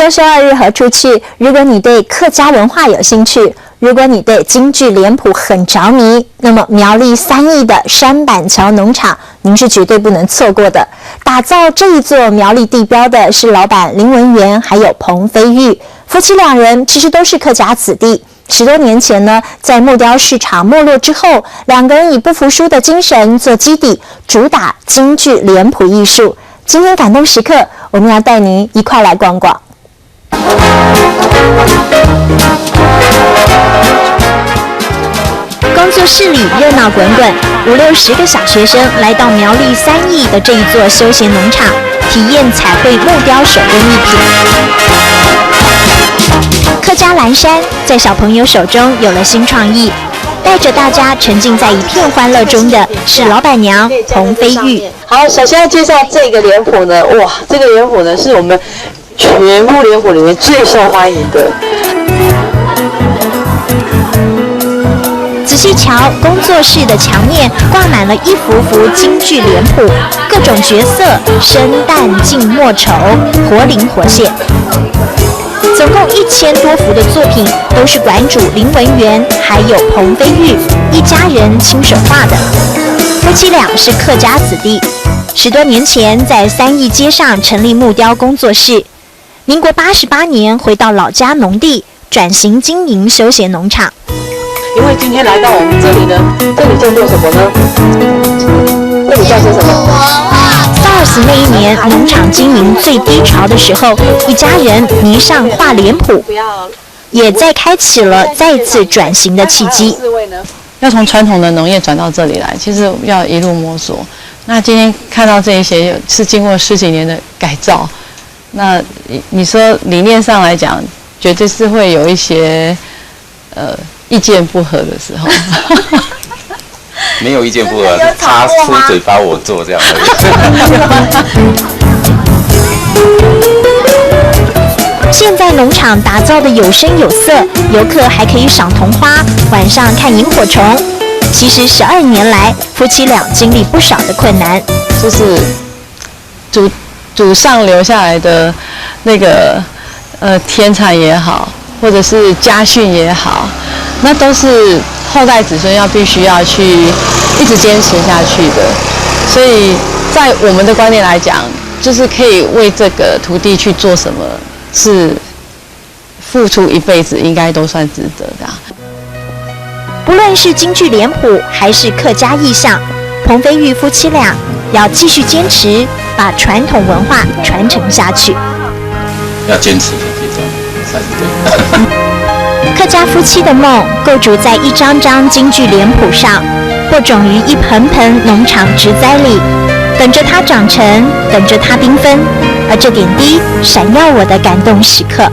6月2日何处去？如果你对客家文化有兴趣，如果你对京剧脸谱很着迷，那么苗栗3义的山板桥农场，您是绝对不能错过的。打造这一座苗栗地标的是老板林文元还有彭飞玉夫妻2人，其实都是客家子弟。10多年前呢，在木雕市场没落之后，2个人以不服输的精神做基底，主打京剧脸谱艺术。今天感动时刻，我们要带您一块来逛逛。工作室里热闹滚滚，5、60个小学生来到苗栗3义的这一座休闲农场，体验彩绘木雕手工艺品。客家蓝山在小朋友手中有了新创意，带着大家沉浸在一片欢乐中的是老板娘彭飞玉。好，首先要介绍这个脸谱呢，哇，这个脸谱呢是我们全部脸谱里面最受欢迎的。仔细瞧，工作室的墙面挂满了一幅幅京剧脸谱，各种角色生旦净末丑，活灵活现。总共1000多幅的作品，都是馆主林文元还有彭飞玉一家人亲手画的。夫妻俩是客家子弟，10多年前在3义街上成立木雕工作室。民国88年回到老家农地，转型经营休闲农场。因为今天来到我们这里呢，这里叫做什么呢？这里叫做什么？SARS 那一年，农场经营最低潮的时候，一家人迷上画脸谱，也在开启了再次转型的契机。要从传统的农业转到这里来，其实要一路摸索。那今天看到这一些，是经过10几年的改造。那你说理念上来讲，绝对是会有一些意见不合的时候。没有意见不合，他出嘴巴我做这样而已。现在农场打造的有声有色，游客还可以赏桐花，晚上看萤火虫。其实12年来，夫妻俩经历不少的困难，就是祖上留下来的那个田产也好，或者是家训也好，那都是后代子孙必须要去一直坚持下去的。所以在我们的观念来讲，就是可以为这个土地去做什么，是付出一辈子应该都算值得的。不论是京剧脸谱还是客家意象，彭飞玉夫妻俩要继续坚持，把传统文化传承下去。要坚持的这种才是对的。客家夫妻的梦构筑在一张张京剧脸谱上，播种于一盆盆农场植栽里，等着它长成，等着它缤纷。而这点滴闪耀我的感动时刻。